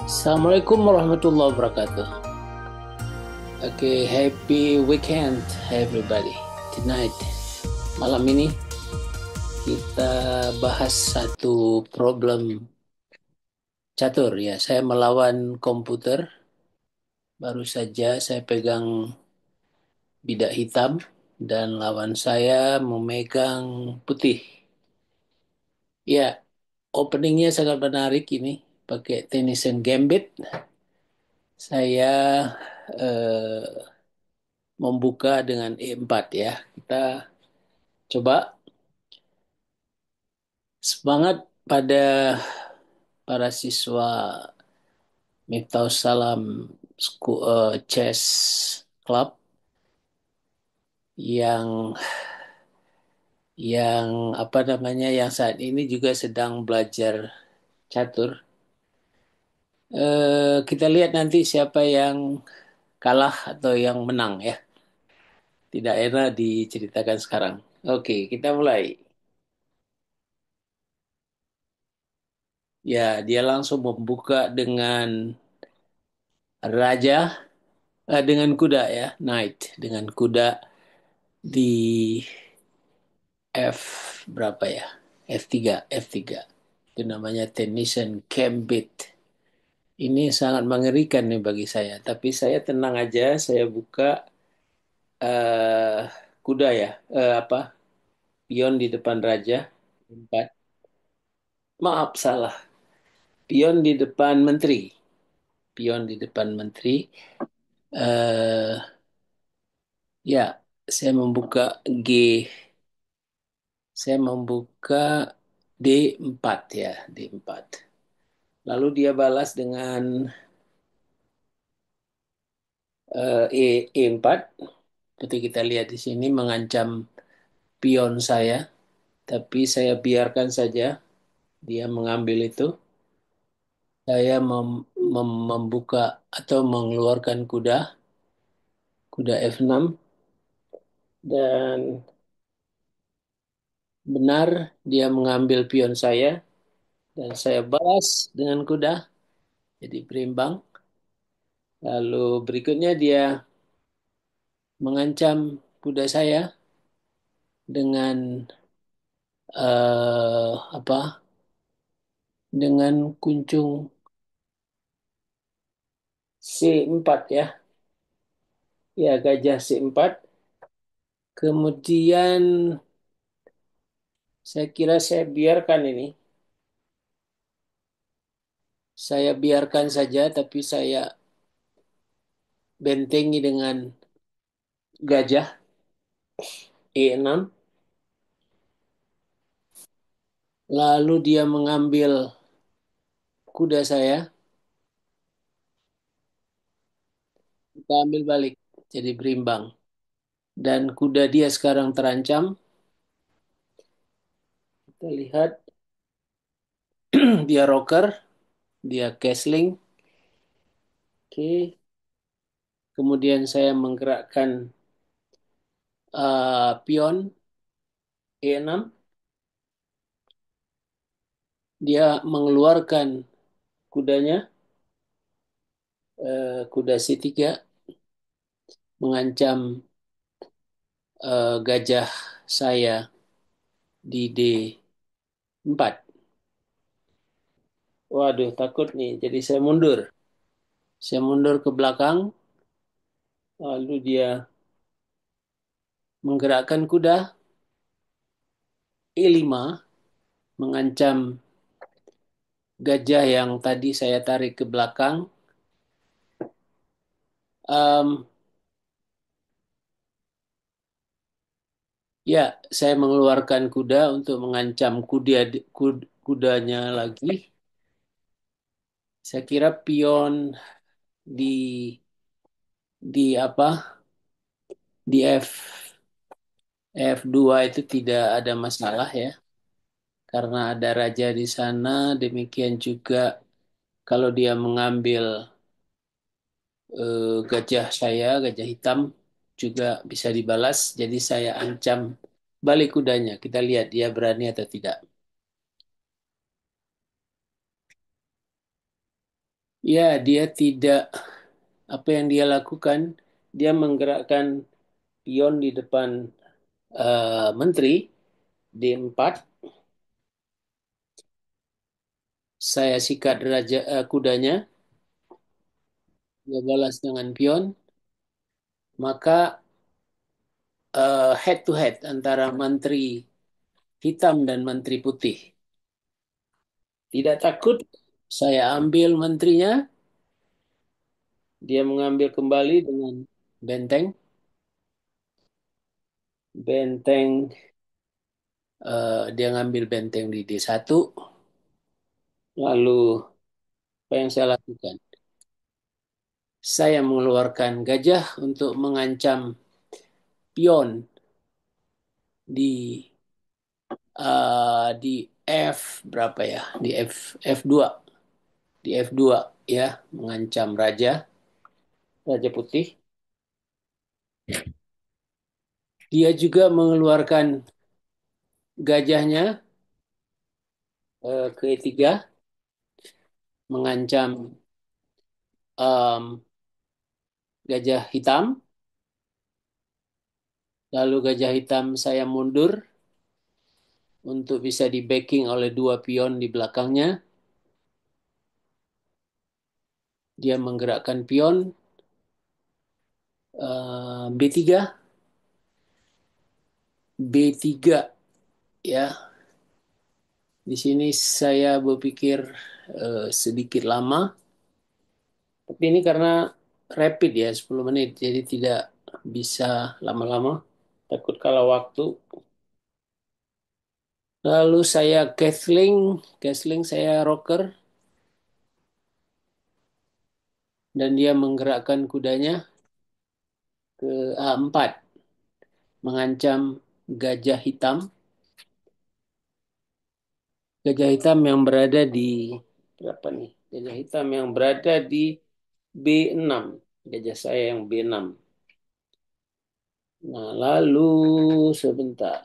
Assalamualaikum warahmatullahi wabarakatuh. Oke, happy weekend everybody. Tonight, malam ini kita bahas satu problem catur ya. Saya melawan komputer. Baru saja saya pegang bidak hitam dan lawan saya memegang putih. Ya, openingnya sangat menarik ini. Pakai Tennyson Gambit. Saya eh, membuka dengan E4 ya. Kita coba semangat pada para siswa Miftahus Salam Chess Club yang apa namanya yang saat ini juga sedang belajar catur. Kita lihat nanti siapa yang kalah atau yang menang ya. Tidak enak diceritakan sekarang. Oke, kita mulai. Ya, dia langsung membuka dengan raja, dengan kuda ya, knight dengan kuda di F berapa ya? F3. Itu namanya Tennyson Gambit. Ini sangat mengerikan nih bagi saya. Tapi saya tenang aja, saya buka eh kuda ya. Apa? Pion di depan raja. Empat. Maaf, salah. Pion di depan menteri. Pion di depan menteri. eh ya, saya membuka G. Saya membuka D4 ya, D4. Lalu dia balas dengan E4. Seperti kita lihat di sini mengancam pion saya, tapi saya biarkan saja dia mengambil itu. Saya membuka atau mengeluarkan kuda F6 dan benar dia mengambil pion saya dan saya balas dengan kuda jadi berimbang. Lalu berikutnya dia mengancam kuda saya dengan apa? Dengan kuncung C4 ya. Ya, gajah C4. Kemudian saya kira saya biarkan ini. Saya biarkan saja, tapi saya bentengi dengan gajah E6. Lalu dia mengambil kuda saya. Kita ambil balik. Jadi berimbang. Dan kuda dia sekarang terancam. Kita lihat dia rocker. Dia castling. Oke. Kemudian saya menggerakkan pion E6. Dia mengeluarkan kudanya. Kuda C3 mengancam gajah saya di D4. Waduh, takut nih. Jadi saya mundur. Saya mundur ke belakang, lalu dia menggerakkan kuda E5, mengancam gajah yang tadi saya tarik ke belakang. Em, ya, saya mengeluarkan kuda untuk mengancam kudanya lagi. Saya kira pion di apa? Di F2 itu tidak ada masalah ya, karena ada raja di sana. Demikian juga kalau dia mengambil gajah hitam juga bisa dibalas. Jadi saya ancam balik kudanya. Kita lihat dia berani atau tidak. Ya, dia tidak, apa yang dia lakukan, dia menggerakkan pion di depan menteri D4. Saya sikat kudanya, dia balas dengan pion, maka head to head antara menteri hitam dan menteri putih. Tidak takut, saya ambil menterinya, dia mengambil kembali dengan benteng. Benteng, dia ngambil benteng di D1, lalu apa yang saya lakukan? Saya mengeluarkan gajah untuk mengancam pion di di F berapa ya? Di F2, di F2 ya, mengancam Raja Putih. Dia juga mengeluarkan gajahnya ke E3, mengancam em, gajah hitam. Lalu gajah hitam saya mundur untuk bisa di backing oleh dua pion di belakangnya. Dia menggerakkan pion B3, B3 ya. Di sini saya berpikir sedikit lama, tapi ini karena rapid ya 10 menit, jadi tidak bisa lama-lama. Takut kalah waktu. Lalu saya castling saya rocker, dan dia menggerakkan kudanya ke A4, mengancam gajah hitam. Gajah hitam yang berada di berapa nih? Gajah hitam yang berada di B6. Gajah saya yang B6. Nah, lalu sebentar.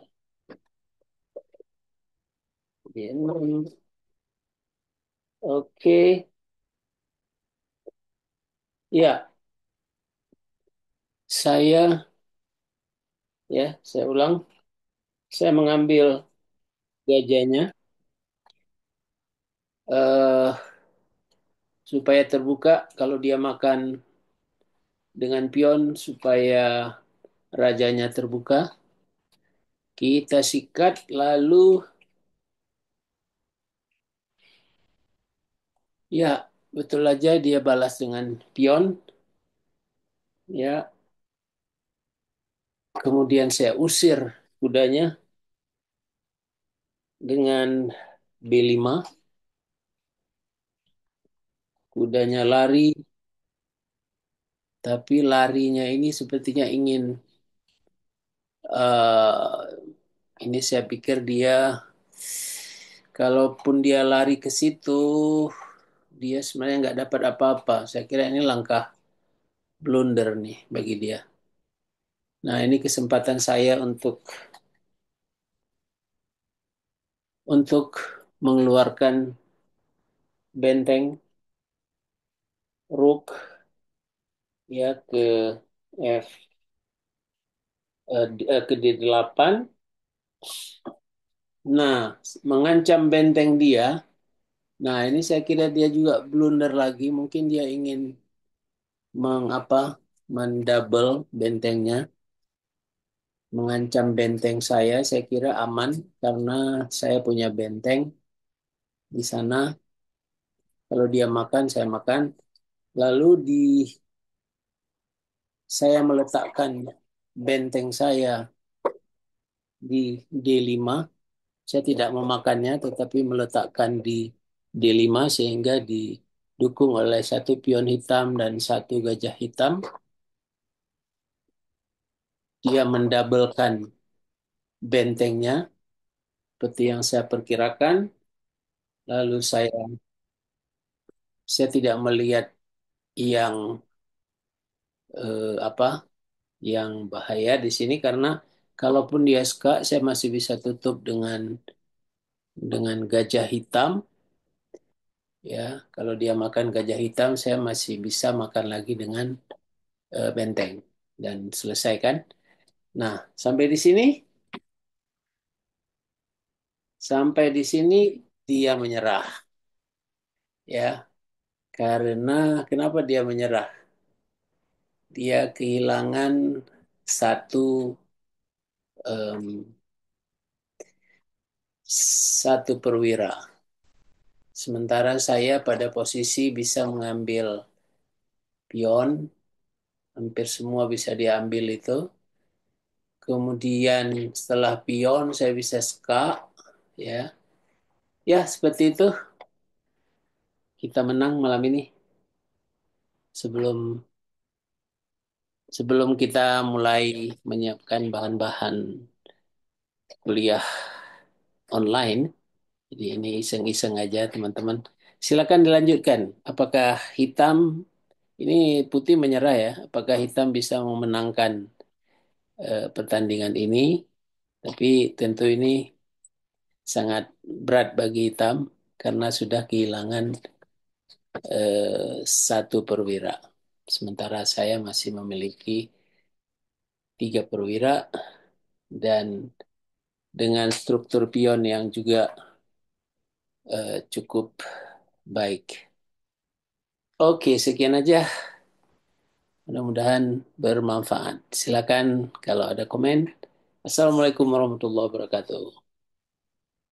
B6. Oke. Ya, saya saya ulang. Saya mengambil gajahnya eh supaya terbuka kalau dia makan dengan pion supaya rajanya terbuka. Kita sikat lalu ya, betul aja dia balas dengan pion. Ya, kemudian saya usir kudanya dengan B5. Kudanya lari, tapi larinya ini sepertinya ingin, eh ini saya pikir dia, kalaupun dia lari ke situ, dia sebenarnya nggak dapat apa-apa. Saya kira ini langkah blunder nih bagi dia. Nah, ini kesempatan saya untuk mengeluarkan benteng Rook ya ke F ke D8. Nah, mengancam benteng dia. Nah, ini saya kira dia juga blunder lagi. Mungkin dia ingin mengapa mendouble bentengnya, mengancam benteng saya. Saya kira aman karena saya punya benteng di sana. Kalau dia makan, saya makan. Lalu saya meletakkan benteng saya di D5. Saya tidak memakannya, tetapi meletakkan di D5 sehingga didukung oleh satu pion hitam dan satu gajah hitam. Dia mendabelkan bentengnya seperti yang saya perkirakan. Lalu saya tidak melihat yang apa yang bahaya di sini karena kalaupun dia ska, saya masih bisa tutup dengan gajah hitam. Ya, kalau dia makan gajah hitam, saya masih bisa makan lagi dengan benteng dan selesaikan. Nah, sampai di sini dia menyerah, ya. Karena kenapa dia menyerah? Dia kehilangan satu em, satu perwira. Sementara saya pada posisi bisa mengambil pion, hampir semua bisa diambil itu. Kemudian setelah pion saya bisa ska, ya. Ya, seperti itu. Kita menang malam ini. Sebelum sebelum kita mulai menyiapkan bahan-bahan kuliah online, jadi ini iseng-iseng aja teman-teman. Silakan dilanjutkan. Apakah hitam ini putih menyerah ya? Apakah hitam bisa memenangkan pertandingan ini? Tapi tentu ini sangat berat bagi hitam karena sudah kehilangan satu perwira. Sementara saya masih memiliki tiga perwira dan dengan struktur pion yang juga cukup baik. Oke, sekian aja. Mudah-mudahan bermanfaat. Silakan kalau ada komen. Assalamualaikum warahmatullahi wabarakatuh.